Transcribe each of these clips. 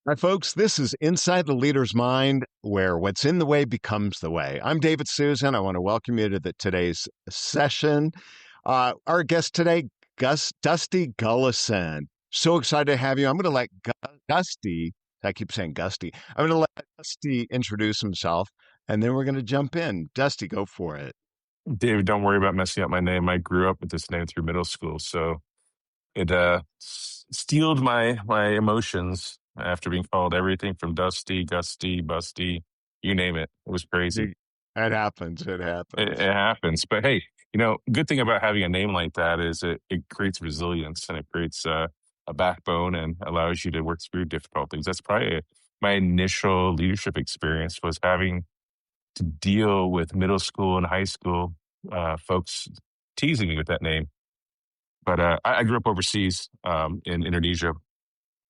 Hi, folks. This is Inside the Leader's Mind, where what's in the way becomes the way. I'm David Susan. I want to welcome you to today's session. Our guest today, Dusty Gulleson. So excited to have you. I'm going to let Dusty, I keep saying Gusty, I'm going to let Dusty introduce himself, and then we're going to jump in. Dusty, go for it. David, don't worry about messing up my name. I grew up with this name through middle school, so it steeled my emotions after being called everything from Dusty, Gusty, Busty, you name it. It was crazy. It happens. It It happens. happens, but hey, good thing about having a name like that is it creates resilience and it creates a backbone and allows you to work through difficulties. That's probably my initial leadership experience was having to deal with middle school and high school folks teasing me with that name. But I grew up overseas in Indonesia.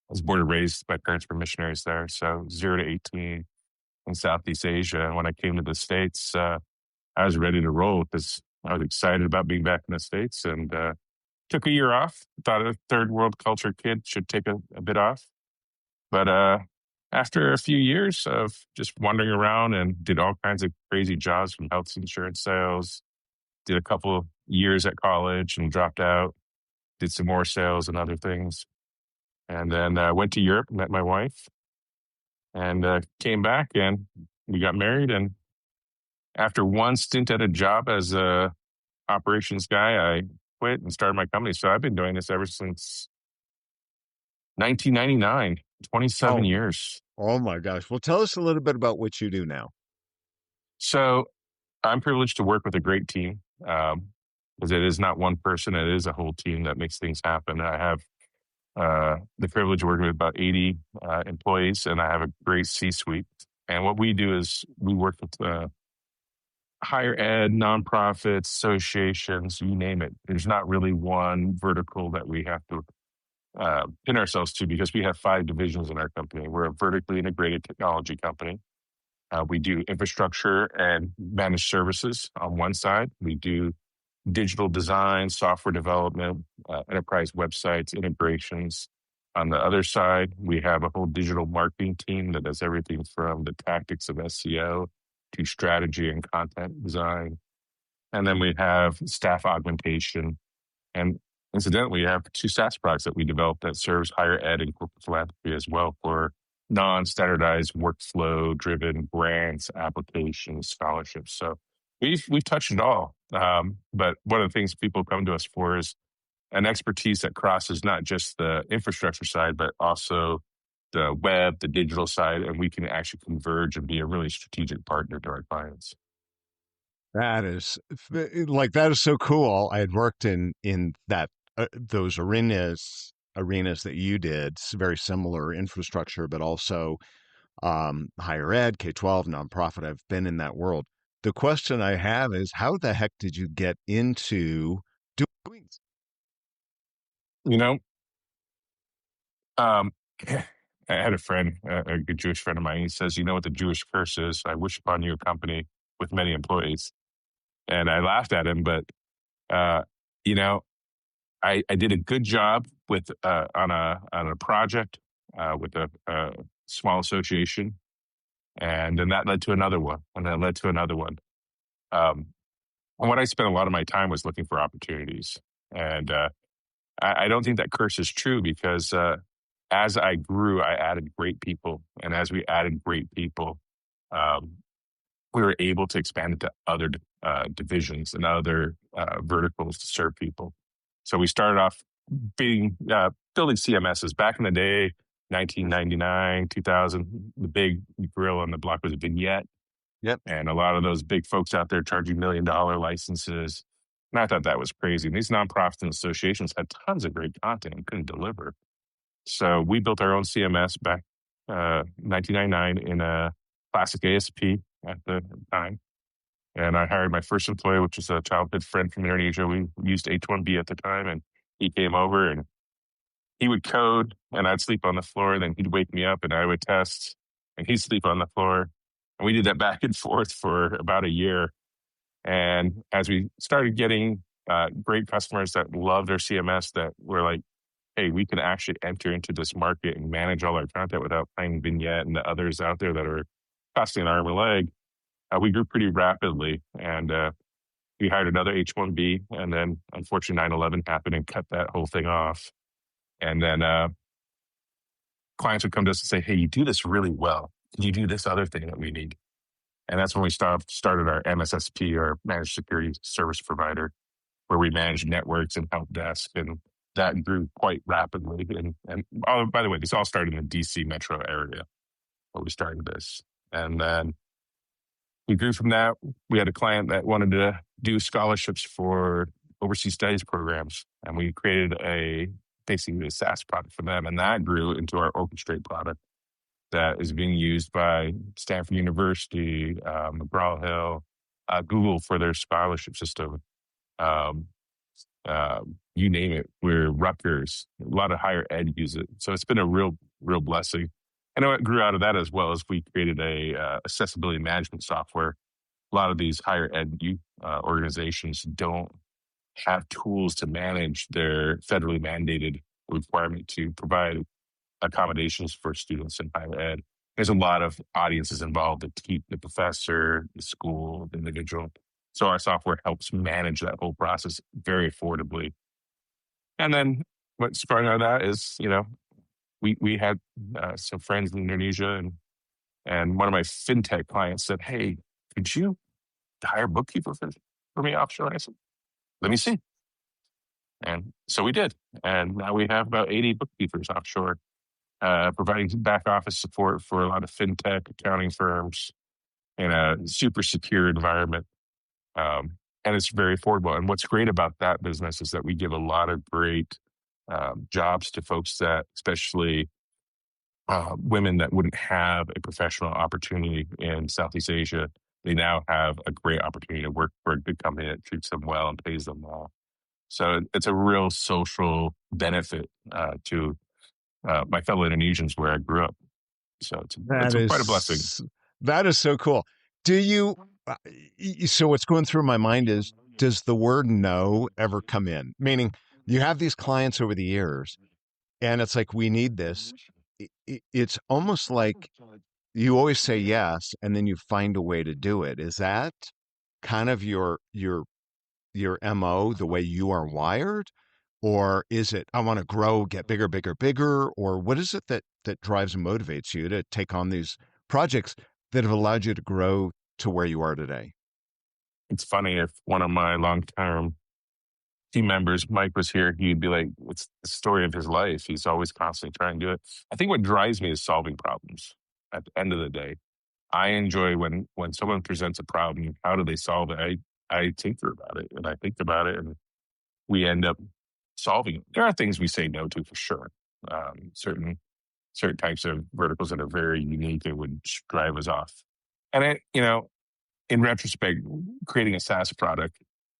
I was born and raised. My parents were missionaries there, so 0 to 18 in Southeast Asia. And when I came to the States, I was ready to roll because I was excited about being back in the States and took a year off. Thought a third world culture kid should take a bit off. But after a few years of just wandering around and did all kinds of crazy jobs from health insurance sales, did a couple years at college and dropped out, did some more sales and other things. And then went to Europe, met my wife, and came back and we got married. And after one stint at a job as a operations guy, I quit and started my company. So I've been doing this ever since 1999, 27 Oh, years. oh my gosh. Well, tell us a little bit about what you do now. So I'm privileged to work with a great team because it is not one person, it is a whole team that makes things happen. I have the privilege of working with about 80 employees, and I have a great C-suite. And what we do is we work with higher ed, nonprofits, associations, you name it. There's not really one vertical that we have to pin ourselves to because we have 5 divisions in our company. We're a vertically integrated technology company. We do infrastructure and managed services on one side. We do digital design, software development, enterprise websites, integrations. On the other side, we have a whole digital marketing team that does everything from the tactics of SEO to strategy and content design. And then we have staff augmentation. And incidentally, we have 2 SaaS products that we developed that serves higher ed and corporate philanthropy as well for non-standardized workflow-driven grants, applications, scholarships. So we've touched it all. But one of the things people come to us for is an expertise that crosses not just the infrastructure side, but also the web, the digital side, and we can actually converge and be a really strategic partner to our clients. That is that is so cool. I had worked in that those arenas that you did. It's very similar infrastructure, but also higher ed, K-12, nonprofit. I've been in that world. The question I have is, how the heck did you get into doing? You know, um, I had a friend, a good Jewish friend of mine. He says, "You know what the Jewish curse is? I wish upon you a company with many employees." And I laughed at him, but uh, you know, I did a good job with on a project with a small association, and then that led to another one, and that led to another one. Um, and what I spent a lot of my time was looking for opportunities, and I don't think that curse is true because as I grew, I added great people, and as we added great people, um, we were able to expand into other divisions and other verticals to serve people. So we started off building CMSs back in the day, 1999, 2000. The big grill on the block was a vignette, Yep. and a lot of those big folks out there charging $1 million licenses. And I thought that was crazy. And these nonprofits and associations had tons of great content and couldn't deliver. So we built our own CMS back 1999 in a classic ASP at the time. And I hired my first employee, which was a childhood friend from Indonesia. We used H1B at the time, and he came over and he would code, and I'd sleep on the floor. And then he'd wake me up, and I would test, and he'd sleep on the floor. And we did that back and forth for about a year. And as we started getting great customers that loved their CMS, that were like, hey, we can actually enter into this market and manage all our content without paying vignette and the others out there that are costing an arm and a leg. We grew pretty rapidly, and we hired another H-1B, and then unfortunately 9/11 happened and cut that whole thing off. And then clients would come to us and say, hey, you do this really well. Can you do this other thing that we need? And that's when we started our MSSP, our Managed Security Service Provider, where we manage networks and help desk. And that grew quite rapidly. And oh, by the way, this all started in the DC metro area where we started this. And then we grew from that. We had a client that wanted to do scholarships for overseas studies programs. And we created basically a SaaS product for them. And that grew into our Orchestrate product that is being used by Stanford University, McGraw-Hill, Google for their scholarship system. You name it. We're Rutgers. A lot of higher ed use it. So it's been a real blessing. And it grew out of that as well as we created a accessibility management software. A lot of these higher ed organizations don't have tools to manage their federally mandated requirement to provide accommodations for students in higher ed. There's a lot of audiences involved: the professor, the school, the individual. So our software helps manage that whole process very affordably. And then what sprung out of that is, we had some friends in Indonesia, and one of my fintech clients said, hey, could you hire a bookkeeper for me offshore? And I said, let me see. And so we did. And now we have about 80 bookkeepers offshore, providing back office support for a lot of fintech accounting firms in a super secure environment. And it's very affordable. And what's great about that business is that we give a lot of great jobs to folks that, especially women that wouldn't have a professional opportunity in Southeast Asia. They now have a great opportunity to work for a good company that treats them well and pays them well. So it's a real social benefit to my fellow Indonesians where I grew up. So it's quite a blessing. That is so cool. Do you? So what's going through my mind is, does the word no ever come in? Meaning, you have these clients over the years, and it's like, we need this. It's almost like you always say yes, and then you find a way to do it. Is that kind of your MO, the way you are wired? Or is it, I want to grow, get bigger, bigger, bigger? Or what is it that drives and motivates you to take on these projects that have allowed you to grow to where you are today? It's funny, if one of my long-term team members, Mike, was here, he'd be like, it's the story of his life. He's always constantly trying to do it. I think what drives me is solving problems. At the end of the day, I enjoy when someone presents a problem, how do they solve it? I tinker about it, and I think about it, and we end up solving it. There are things we say no to for sure. Certain types of verticals that are very unique that would drive us off. And in retrospect, creating a SaaS product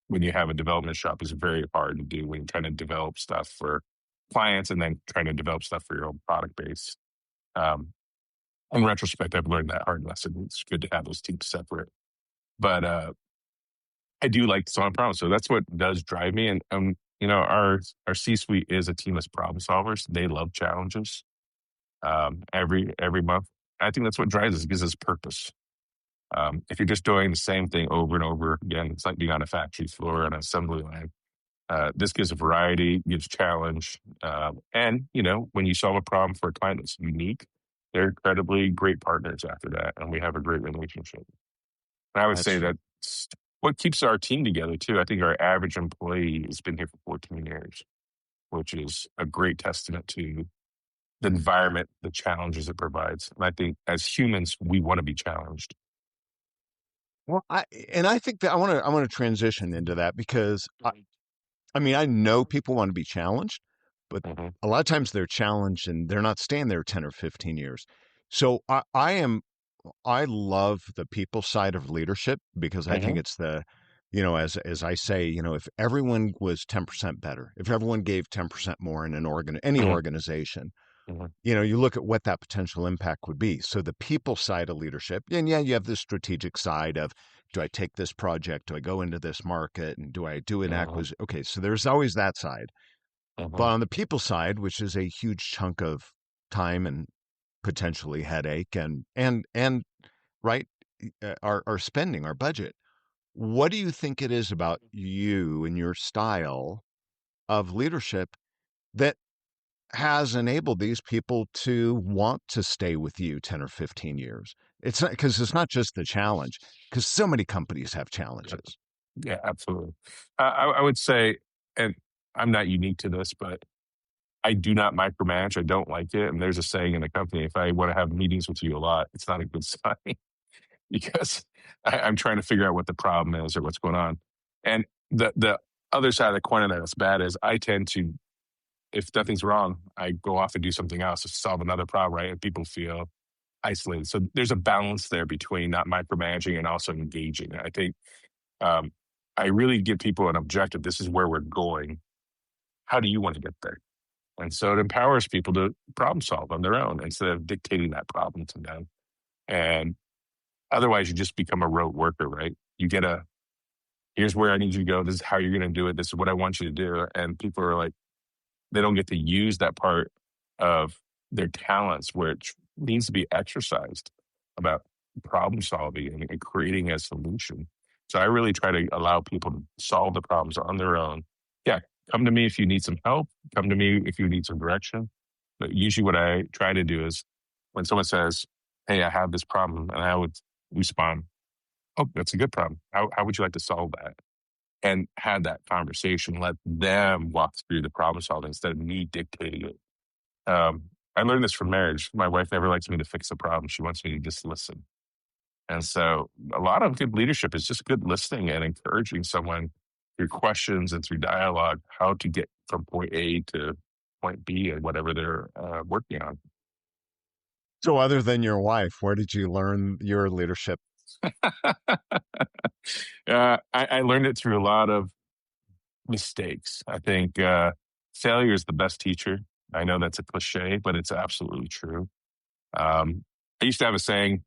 when you have a development shop is very hard to do when you're trying to develop stuff for clients and then trying to develop stuff for your own product base. In retrospect, I've learned that hard lesson. It's good to have those teams separate. But I do like solving problems. So that's what does drive me. And our C-suite is a team of problem solvers. They love challenges. Every month, I think that's what drives us. It gives us purpose. If you're just doing the same thing over and over again, it's like being on a factory floor on an assembly line. This gives a variety, gives challenge. And when you solve a problem for a client that's unique, they're incredibly great partners after that. And we have a great relationship. And I would say that's what keeps our team together too. I think our average employee has been here for 14 years, which is a great testament to the environment, the challenges it provides. And I think as humans, we want to be challenged. Well, I think that I want to transition into that, because I know people want to be challenged, but Mm-hmm. a lot of times they're challenged and they're not staying there 10 or 15 years. So I love the people side of leadership, because I think Mm-hmm. it's as I say, if everyone was 10% better, if everyone gave 10% more in any Mm-hmm. organization, Mm-hmm. you look at what that potential impact would be. So the people side of leadership, and yeah, you have the strategic side of, do I take this project? Do I go into this market? And do I do an Mm-hmm. acquisition? Okay, so there's always that side. But Mhm. on the people side, which is a huge chunk of time and potentially headache and right our spending, our budget. What do you think it is about you and your style of leadership that has enabled these people to want to stay with you 10 or 15 years? It's not because it's not just the challenge, because so many companies have Yeah, challenges. yeah, absolutely. I would say, and I'm not unique to this, but I do not micromanage. I don't like it. And there's a saying in the company: if I want to have meetings with you a lot, it's not a good sign because I'm trying to figure out what the problem is or what's going on. And the other side of the coin of that that's bad is I tend to, if nothing's wrong, I go off and do something else to solve another problem, right? And people feel isolated. So there's a balance there between not micromanaging and also engaging. I think um, I really give people an objective. This is where we're going. How do you want to get there? And so it empowers people to problem solve on their own instead of dictating that problem to them. And otherwise, you just become a rote worker, right? You get a, here's where I need you to go. This is how you're going to do it. This is what I want you to do. And people are like, they don't get to use that part of their talents where it needs to be exercised about problem solving and creating a solution. So I really try to allow people to solve the problems on their own. Yeah, come to me if you need some help. Come to me if you need some direction. But usually, what I try to do is when someone says, "Hey, I have this problem," and I would respond, "Oh, that's a good problem. How would you like to solve that?" And had that conversation, let them walk through the problem solving instead of me dictating it. I learned this from marriage. My wife never likes me to fix a problem. She wants me to just listen. And so a lot of good leadership is just good listening and encouraging someone through questions and through dialogue how to get from point A to point B and whatever they're working on. So, other than your wife, where did you learn your leadership? I learned it through a lot of mistakes. I think failure is the best teacher. I know that's a cliche, but it's absolutely true. I used to have a saying,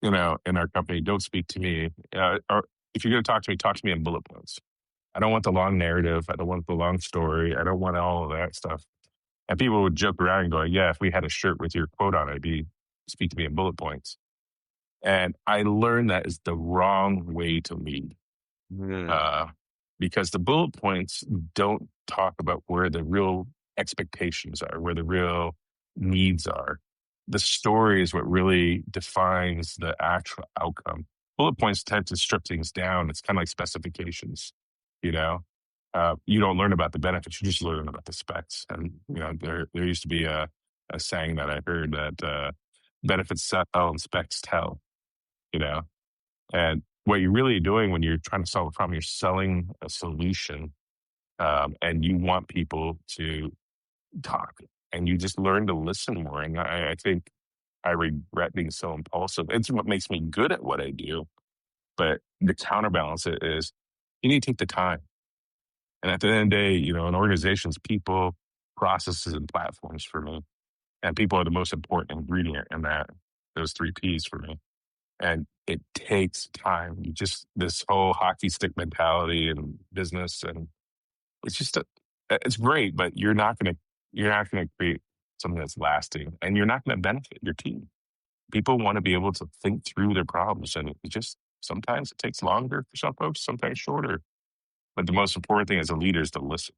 in our company, don't speak to me. Or if you're going to talk to me in bullet points. I don't want the long narrative. I don't want the long story. I don't want all of that stuff. And people would joke around and go, yeah, if we had a shirt with your quote on it, it'd be speak to me in bullet points. And I learned that is the wrong way to lead. Mm. uh, because the bullet points don't talk about where the real expectations are, where the real needs are. The story is what really defines the actual outcome. Bullet points tend to strip things down. It's kind of like specifications, you know. You don't learn about the benefits; you just learn about the specs. And there used to be a saying that I heard that benefits sell and specs tell. You know, and what you're really doing when you're trying to solve a problem, you're selling a solution, and you want people to talk, and you just learn to listen more. And I think I regret being so impulsive. It's what makes me good at what I do, but the counterbalance is you need to take the time. And at the end of the day, an organization's people, processes, and platforms for me, and people are the most important ingredient in that. Those three P's for me. And it takes time. You just this whole hockey stick mentality and business, and it's just it's great, but you're not gonna create something that's lasting, and you're not gonna benefit your team. People want to be able to think through their problems, and it just sometimes it takes longer for some folks, sometimes shorter. But the most important thing as a leader is to listen.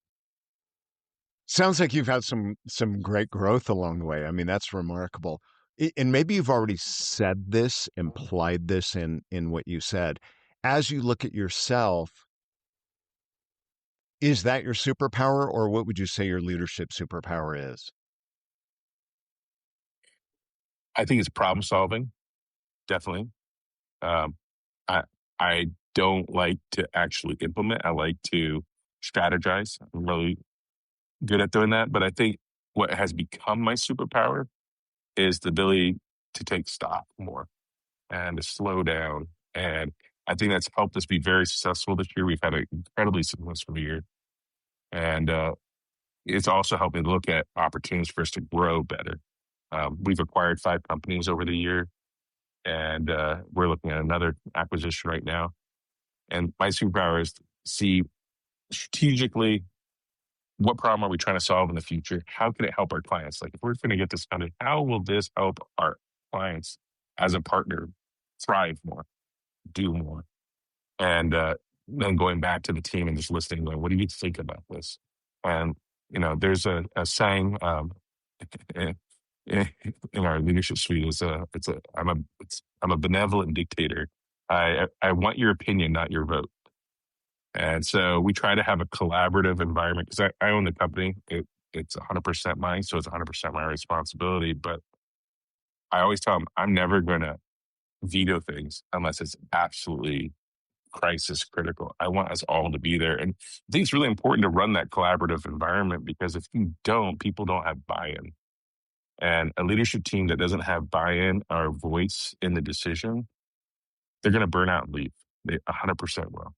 Sounds like you've had some great growth along the way. I mean, that's remarkable. And maybe you've already said this, implied this in what you said. As you look at yourself, is that your superpower, or what would you say your leadership superpower is? I think it's problem solving, definitely. Um, I I don't like to actually implement. I like to strategize. I'm really good at doing that. But I think what has become my superpower is the ability to take stock more and to slow down. And I think that's helped us be very successful this year. We've had an incredibly successful year. And it's also helped me look at opportunities for us to grow better. We've acquired 5 companies over the year, and we're looking at another acquisition right now. And my superpower is to see strategically what problem are we trying to solve in the future? How can it help our clients? Like if we're going to get this funded, how will this help our clients as a partner thrive more, do more? And then going back to the team and just listening, going, what do you think about this? And, there's a saying in in our leadership suite is I'm a benevolent dictator. I want your opinion, not your vote. And so we try to have a collaborative environment because I own the company. It's 100% mine, so it's 100% my responsibility. But I always tell them I'm never going to veto things unless it's absolutely crisis critical. I want us all to be there. And I think it's really important to run that collaborative environment because if you don't, people don't have buy-in. And a leadership team that doesn't have buy-in or voice in the decision, they're going to burn out and leave. They 100% will.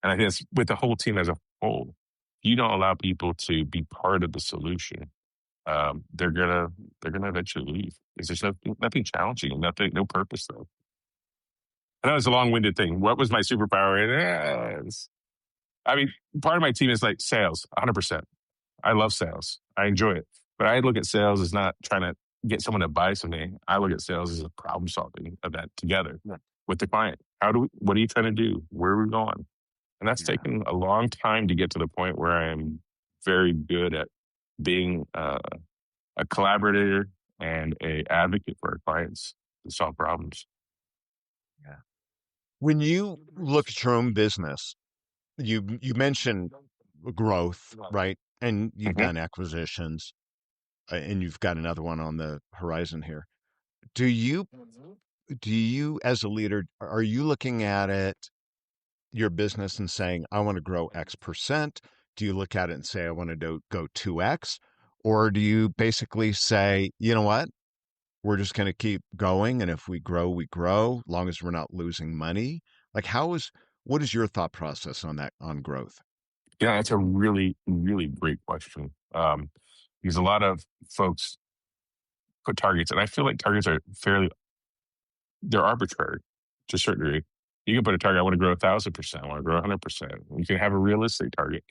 And I think that's with the whole team as a whole. You don't allow people to be part of the solution. They're gonna eventually leave. Because there's nothing challenging, no purpose though. I know it's a long-winded thing. What was my superpower? I mean, part of my team is like sales, 100%. I love sales. I enjoy it. But I look at sales as not trying to get someone to buy something. I look at sales as a problem-solving event together with the client. What are you trying to do? Where are we going? And that's taken a long time to get to the point where I am very good at being a collaborator and a advocate for our clients to solve problems. Yeah. When you look at your own business, you mentioned growth, right? And you've Mhm. done acquisitions, and you've got another one on the horizon here. Do you as a leader, are you looking at your business and saying, I want to grow X%? Do you look at it and say, I want to go 2X? Or do you basically say, you know what? We're just going to keep going. And if we grow, we grow, long as we're not losing money. Like, what is your thought process on that, on growth? Yeah, that's a really, really great question. Because a lot of folks put targets, and I feel like targets are they're arbitrary to a certain degree. You can put a target, I want to grow 1,000%, I want to grow 100%. You can have a realistic target.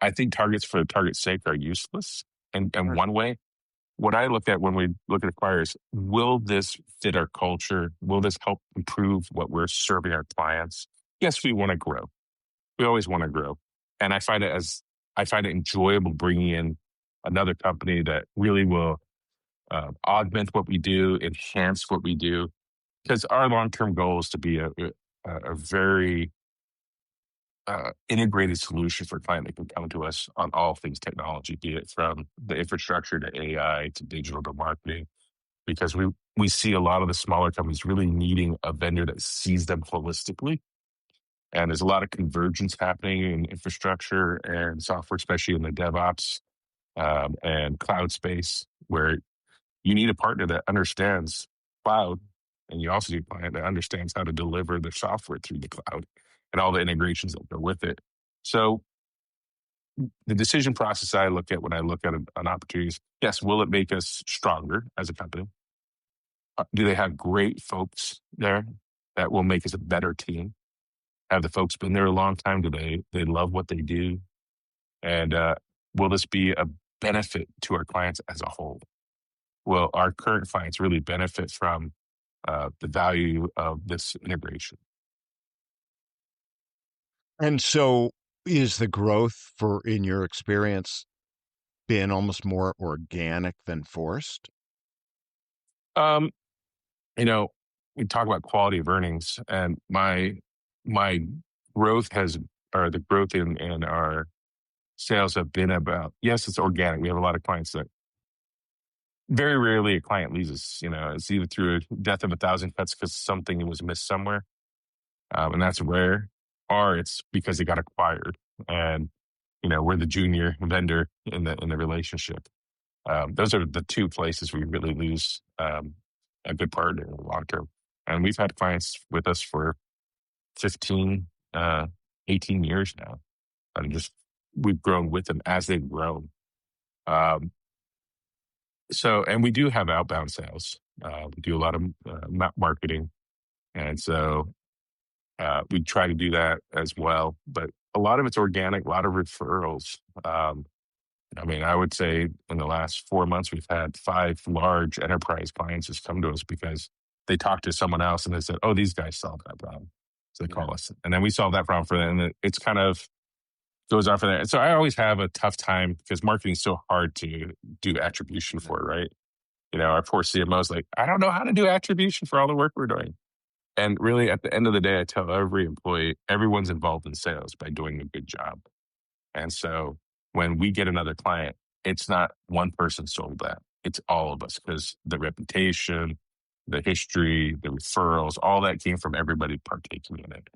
I think targets for the target's sake are useless. And one way, what I look at when we look at acquirers, will this fit our culture? Will this help improve what we're serving our clients? Yes, we want to grow. We always want to grow. And I find it enjoyable bringing in another company that really will augment what we do, enhance what we do, because our long-term goal is to be a very integrated solution for a client that can come to us on all things technology, be it from the infrastructure to AI to digital to marketing, because we see a lot of the smaller companies really needing a vendor that sees them holistically. And there's a lot of convergence happening in infrastructure and software, especially in the DevOps and cloud space, where you need a partner that understands cloud, and you also need a client that understands how to deliver the software through the cloud and all the integrations that go with it. So the decision process I look at when I look at an opportunity is, yes, will it make us stronger as a company? Do they have great folks there that will make us a better team? Have the folks been there a long time? Do they love what they do? And will this be a benefit to our clients as a whole? Will our current clients really benefit from the value of this integration? And so is the growth in your experience, been almost more organic than forced? Um, you know, we talk about quality of earnings, and my growth has, or the growth in our sales have been about, yes, it's organic. We have a lot of clients that very rarely a client leaves us. It's either through a death of a thousand cuts because something was missed somewhere, and that's rare, or it's because they got acquired, and we're the junior vendor in the relationship. Those are the two places we really lose a good partner in the long term. And we've had clients with us for 15, 18 years now, and just we've grown with them as they've grown. Um, and we do have outbound sales. We do a lot of marketing, and so we try to do that as well. But a lot of it's organic, a lot of referrals. I mean, I would say in the last 4 months, we've had 5 large enterprise clients just come to us because they talked to someone else and they said, oh, these guys solved that problem. So they Yeah. call us. And then we solve that problem for them. And it's kind of goes on for that. And so I always have a tough time because marketing is so hard to do attribution for, right? Our poor CMO is like, I don't know how to do attribution for all the work we're doing. And really, at the end of the day, I tell every employee, everyone's involved in sales by doing a good job. And so when we get another client, it's not one person sold that. It's all of us because the reputation, the history, the referrals, all that came from everybody partaking in it.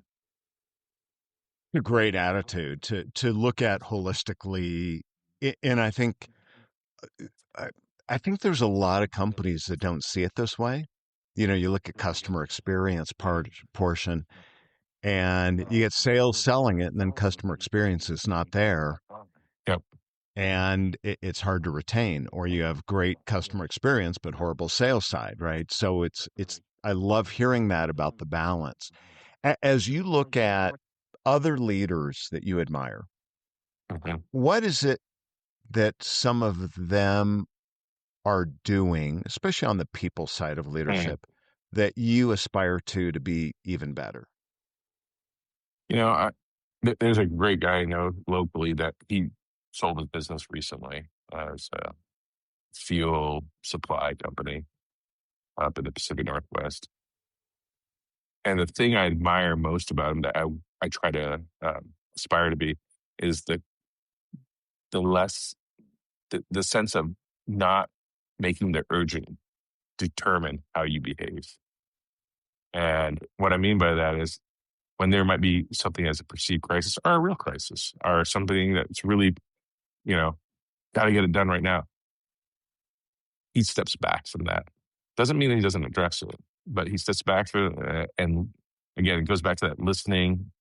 A great attitude to look at holistically. And I, I think there's a lot of companies that don't see it this way. You look at customer experience portion, and you get sales selling it, and then customer experience is not there, Yep. and it's hard to retain. Or you have great customer experience but horrible sales side, right? So it's I love hearing that about the balance. As you look at other leaders that you admire, Mhm. what is it that some of them are doing, especially on the people side of Mm. leadership, that you aspire to be even better? You know, I, there's a great guy I know locally that he sold his business recently as a fuel supply company up in the Pacific Northwest. And the thing I admire most about him that I try to aspire to be is the less the sense of not making the urgent determine how you behave. And what I mean by that is when there might be something as a perceived crisis or a real crisis or something that's really, you know, got to get it done right now. He steps back from that. Doesn't mean that he doesn't address it, but he steps back from it. And again, it goes back to that listening,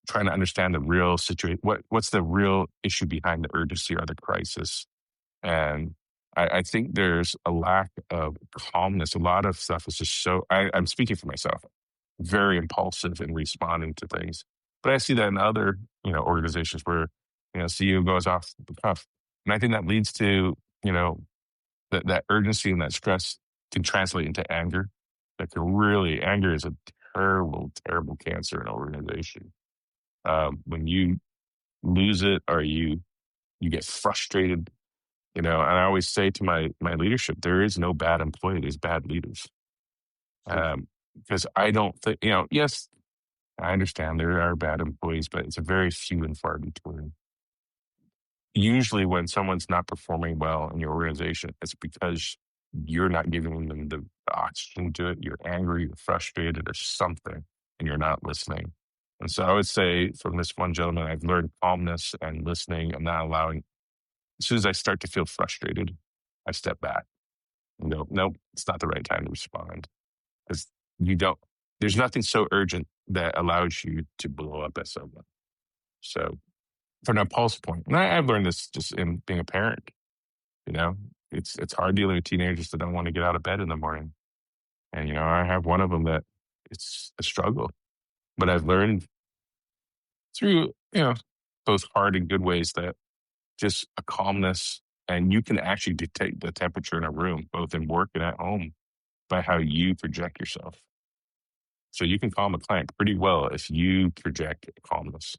trying to understand the real situation. What's the real issue behind the urgency or the crisis? And I think there's a lack of calmness. A lot of stuff is just so, I'm speaking for myself, very impulsive in responding to things. But I see that in other, organizations where, CEO goes off the cuff. And I think that leads to, that urgency and that stress can translate into anger. Anger is a terrible, terrible cancer in an organization. When you lose it or you get frustrated, and I always say to my leadership, there is no bad employee, there's bad leaders. Because I don't think, yes, I understand there are bad employees, but it's a very few and far between. Usually when someone's not performing well in your organization, it's because you're not giving them the oxygen to it. You're angry, you're frustrated, or something, and you're not listening. And so I would say from this one gentleman, I've learned calmness and listening. I'm not allowing, as soon as I start to feel frustrated, I step back and go, nope, it's not the right time to respond. Because you don't, there's nothing so urgent that allows you to blow up at someone. So from an impulse point, and I've learned this just in being a parent, you know, it's hard dealing with teenagers that don't want to get out of bed in the morning. And, I have one of them that it's a struggle, but I've learned through, those hard and good ways that just a calmness and you can actually detect the temperature in a room, both in work and at home by how you project yourself. So you can calm a client pretty well if you project calmness.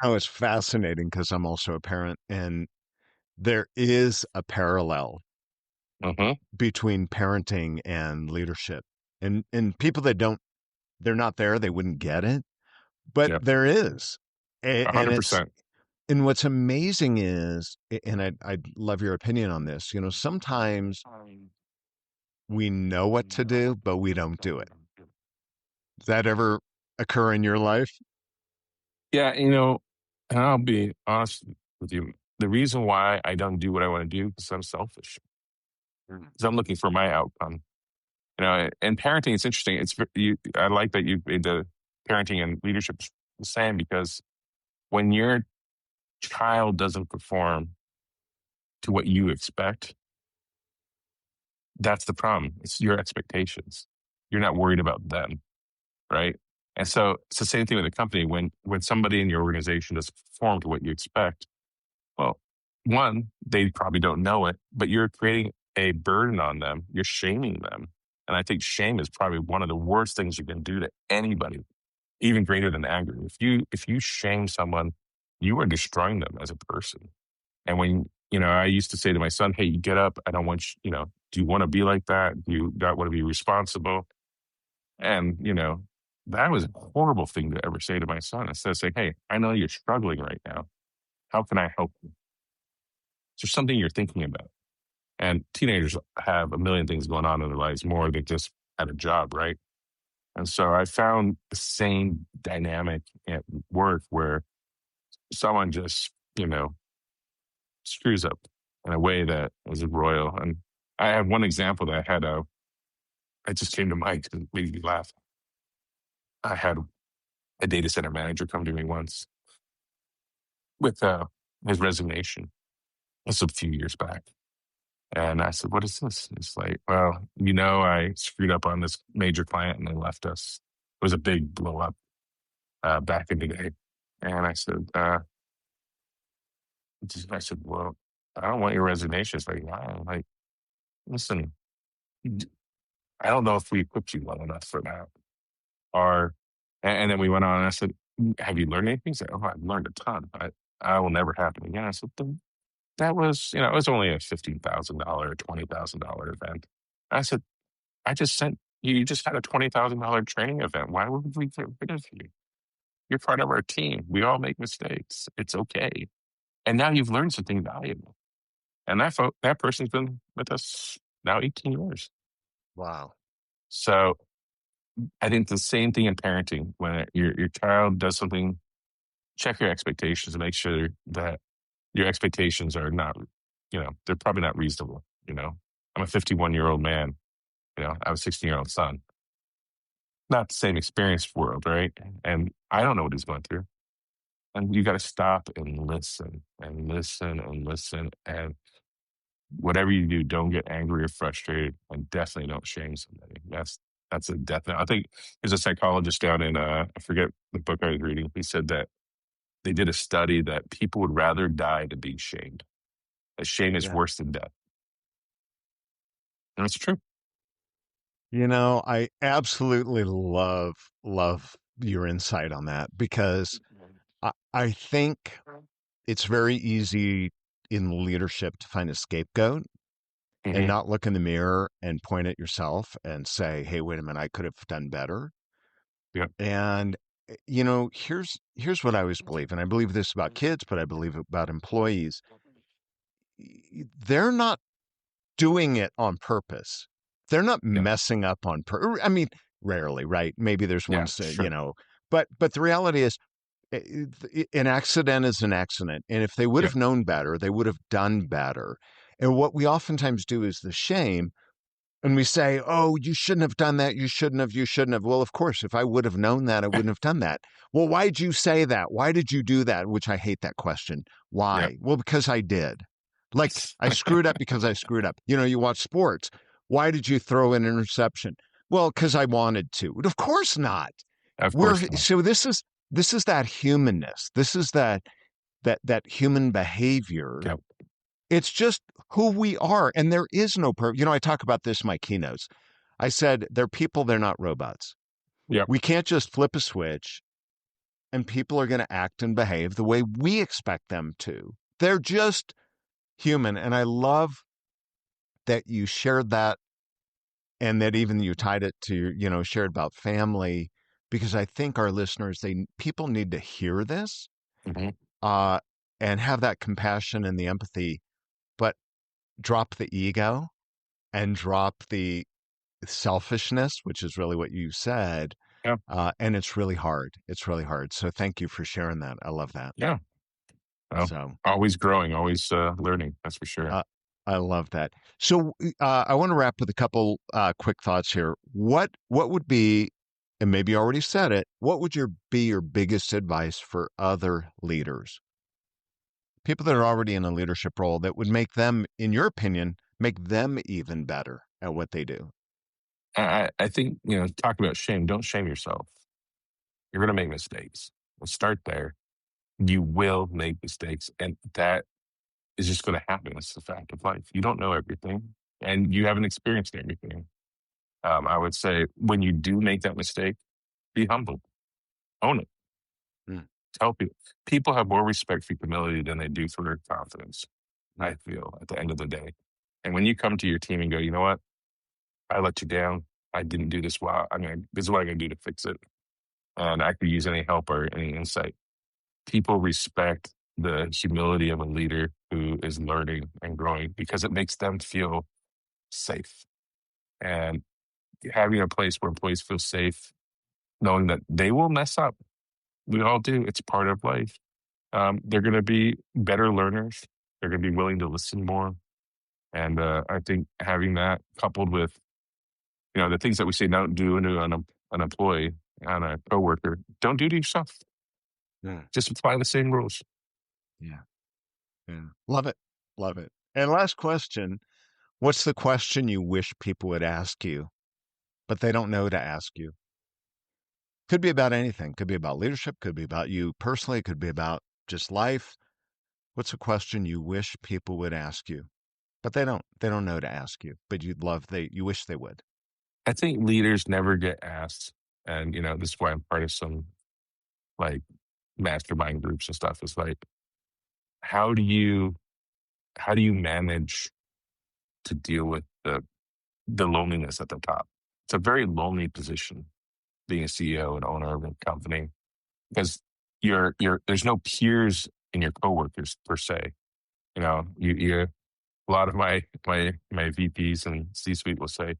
Oh, it's fascinating because I'm also a parent, and there is a parallel Mm-hmm. between parenting and leadership. And people that don't, they're not there, they wouldn't get it, but Yep. there is. And it's 100%. and what's amazing is, and I'd love your opinion on this, sometimes we know what to do, but we don't do it. Does that ever occur in your life? Yeah, and I'll be honest with you. The reason why I don't do what I want to do is I'm selfish. Because I'm looking for my outcome. And parenting, it's interesting. I like that you made the parenting and leadership the same because when your child doesn't perform to what you expect, that's the problem. It's your expectations. You're not worried about them, right? And so it's the same thing with a company. When somebody in your organization doesn't perform to what you expect, well, one, they probably don't know it, but you're creating a burden on them. You're shaming them. And I think shame is probably one of the worst things you can do to anybody, even greater than anger. If you shame someone, you are destroying them as a person. And when, I used to say to my son, hey, you get up. I don't want do you want to be like that? Do you not want to be responsible? And, that was a horrible thing to ever say to my son. Instead of saying, hey, I know you're struggling right now. How can I help you? Is there something you're thinking about? And teenagers have a million things going on in their lives more than just at a job, right? And so I found the same dynamic at work where someone just, screws up in a way that was royal. And I have one example that I had, it just came to mind because it made me laugh. I had a data center manager come to me once with his resignation. This was a few years back. And I said, what is this? It's like, well, I screwed up on this major client and they left us. It was a big blow up back in the day. And I said, well, I don't want your resignation. It's like, wow, like, listen, I don't know if we equipped you well enough for that. Or, and then we went on and I said, have you learned anything? He said, oh, I've learned a ton. I will never happen again. I said, that was, it was only a $15,000 or $20,000 event. I said, you just had a $20,000 training event. Why would we get rid of you? You're part of our team. We all make mistakes. It's okay. And now you've learned something valuable. And that person's been with us now 18 years. Wow. So I think the same thing in parenting. When your child does something, check your expectations and make sure that your expectations are not, they're probably not reasonable. I'm a 51-year-old man. I have a 16-year-old son. Not the same experience world, right? And I don't know what he's going through. And you got to stop and listen and listen and listen. And whatever you do, don't get angry or frustrated, and definitely don't shame somebody. That's a definite. I think there's a psychologist down in I forget the book I was reading. He said that they did a study that people would rather die than being shamed. That shame is Yeah. worse than death, and it's true. I absolutely love your insight on that because I think it's very easy in leadership to find a scapegoat and Hmm. not look in the mirror and point at yourself and say, hey, wait a minute, I could have done better. Yeah. And here's what I always believe, and I believe this about kids, but I believe it about employees. They're not doing it on purpose. They're not Yeah. messing up on I mean, rarely, right? Maybe there's Yeah. ones, Sure. but the reality is an accident is an accident. And if they would Yeah. have known better, they would have done better. And what we oftentimes do is the shame. And we say, oh, you shouldn't have done that. You shouldn't have. Well, of course, if I would have known that, I wouldn't have done that. Well, why did you say that? Why did you do that? Which I hate that question. Yeah. Why? Well, because I did. Like I screwed up because I screwed up. You watch sports. Why did you throw an interception? Well, because I wanted to. Of course not. Of We're course not. so this is that humanness. This is that human behavior. Yeah. It's just who we are. And there is no I talk about this in my keynotes. I said, they're people, they're not robots. Yeah. We can't just flip a switch and people are going to act and behave the way we expect them to. They're just human. And I love that you shared that and that even you tied it to, shared about family, because I think our listeners, people need to hear this Hmm. uh, and have that compassion and the empathy, but drop the ego and drop the selfishness, which is really what you said. Yeah. And it's really hard. It's really hard. So thank you for sharing that. I love that. Yeah. Well, So always growing, always learning. That's for sure. uh, I love that. So I want to wrap with a couple quick thoughts here. What would be, and maybe you already said it, what would be your biggest advice for other leaders? People that are already in a leadership role that would make them, in your opinion, make them even better at what they do. I think, talk about shame. Don't shame yourself. You're going to make mistakes. We'll start there. You will make mistakes. And that is just going to happen. It's the fact of life. You don't know everything, and you haven't experienced everything. I would say when you do make that mistake, be humble, own it. Mm, Tell people. People have more respect for humility than they do for their confidence. mm, I feel at the end of the day, and when you come to your team and go, you know what, I let you down. I didn't do this well. I mean, this is what I can do to fix it, and I could use any help or any insight. People respect the humility of a leader who is learning and growing because it makes them feel safe. And having a place where employees feel safe, knowing that they will mess up. We all do. It's part of life. They're going to be better learners. They're going to be willing to listen more. And I think having that coupled with, the things that we say don't do to an employee, on a coworker, don't do to yourself. yeah. Just apply the same rules. Yeah. Yeah. Love it. Love it. And last question. What's the question you wish people would ask you, but they don't know to ask you? Could be about anything. Could be about leadership. Could be about you personally. Could be about just life. What's a question you wish people would ask you, but they don't? They don't know to ask you, but you wish they would. I think leaders never get asked, and this is why I'm part of some like mastermind groups and stuff. Is like, how do you manage to deal with the loneliness at the top? It's a very lonely position, being a CEO and owner of a company, because there's no peers in your coworkers per se. You a lot of my VPs and C-suite will say,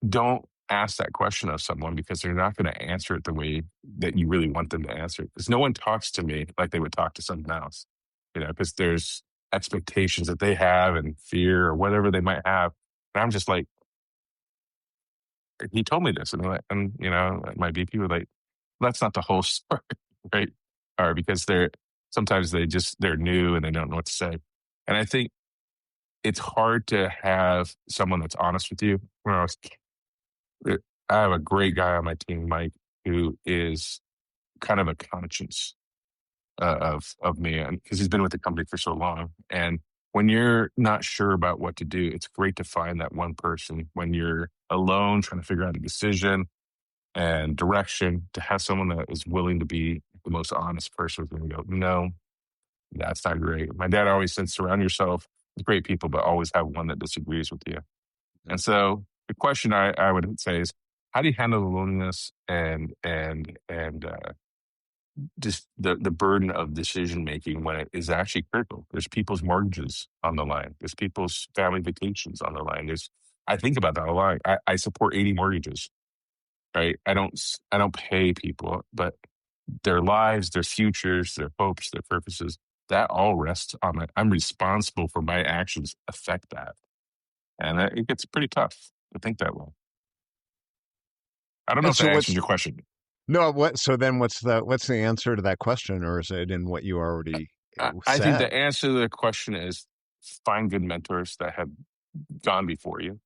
don't ask that question of someone because they're not going to answer it the way that you really want them to answer it. Because no one talks to me like they would talk to someone else, because there's expectations that they have and fear or whatever they might have. And I'm just like, he told me this. And my VP was like, that's not the whole story, right? Or because sometimes they're new and they don't know what to say. And I think it's hard to have someone that's honest with you. I have a great guy on my team, Mike, who is kind of a conscience of me, and because he's been with the company for so long. And when you're not sure about what to do, it's great to find that one person when you're alone trying to figure out a decision and direction, to have someone that is willing to be the most honest person with you and go, no, that's not great. My dad always said, surround yourself with great people, but always have one that disagrees with you. And so the question I would say is, how do you handle the loneliness and just the burden of decision making when it is actually critical? There's people's mortgages on the line. There's people's family vacations on the line. I think about that a lot. I support 80 mortgages, right? I don't pay people, but their lives, their futures, their hopes, their purposes, that all rests on it. I'm responsible for my actions affect that. And it gets pretty tough to think that way. I don't know And if so that answers what's your question. no what? So then what's the answer to that question, or is it in what you already I think said? the answer to the question is find good mentors that have gone before you.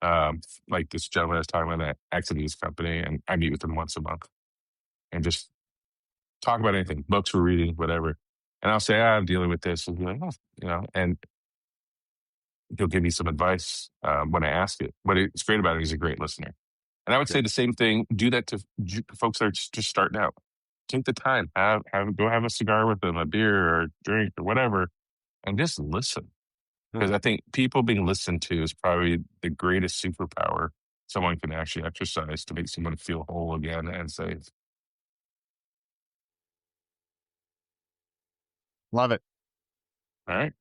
Like this gentleman I was talking about that exited his company, and I meet with him once a month and just talk about anything, books we're reading, whatever. And I'll say, I'm dealing with this. And he'll be like, and he'll give me some advice when I ask it. But it's great about it. He's a great listener. And I would say Good. the same thing. Do that to folks that are just starting out. Take the time. Go have a cigar with them, a beer or a drink or whatever, and just listen. Huh. Because I think people being listened to is probably the greatest superpower someone can actually exercise to make someone feel whole again and safe. Love it. All right.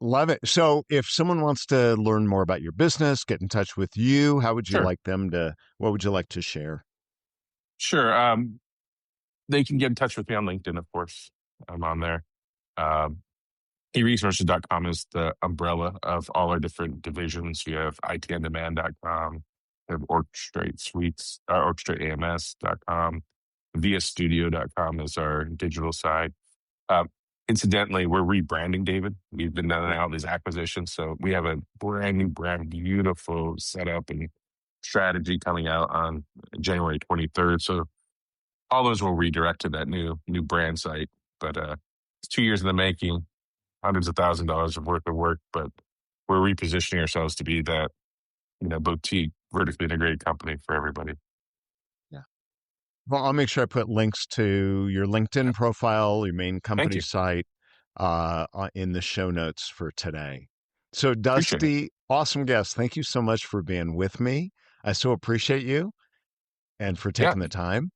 Love it. So if someone wants to learn more about your business, get in touch with you, Sure. what would you like to share? Sure. They can get in touch with me on LinkedIn, of course. I'm on there. Um, eresources.com is the umbrella of all our different divisions. We have itondemand.com, we have Orchestrate Suites, orchestrateams.com, viastudio.com is our digital side. Um, Incidentally, we're rebranding, David. We've been doing Good. all these acquisitions. So we have a brand new, brand beautiful setup and strategy coming out on January 23rd. So all those will redirect to that new brand site. But it's 2 years in the making. hundreds of $1,000s of worth of work, but we're repositioning ourselves to be that, boutique, vertically integrated company for everybody. Yeah. Well, I'll make sure I put links to your LinkedIn profile, your main Thank company you. site, in the show notes for today. So, Appreciate it. Dusty, awesome guest. Thank you so much for being with me. I so appreciate you and for Yeah. taking the time.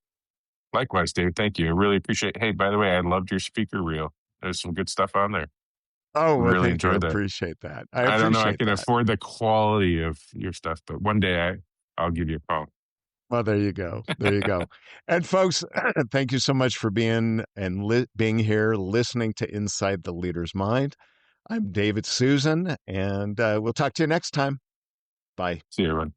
Likewise, Dave. Thank you. I really appreciate Hey, by the way, I loved your speaker reel. There's some good stuff on there. Oh, well, Really thank you. I enjoyed that. appreciate that. I I don't know I appreciate can that. afford the quality of your stuff, but one day I'll give you a call. Well, there you go. There you go. And folks, thank you so much for being here, listening to Inside the Leader's Mind. I'm David Susan, and we'll talk to you next time. Bye. See you, everyone.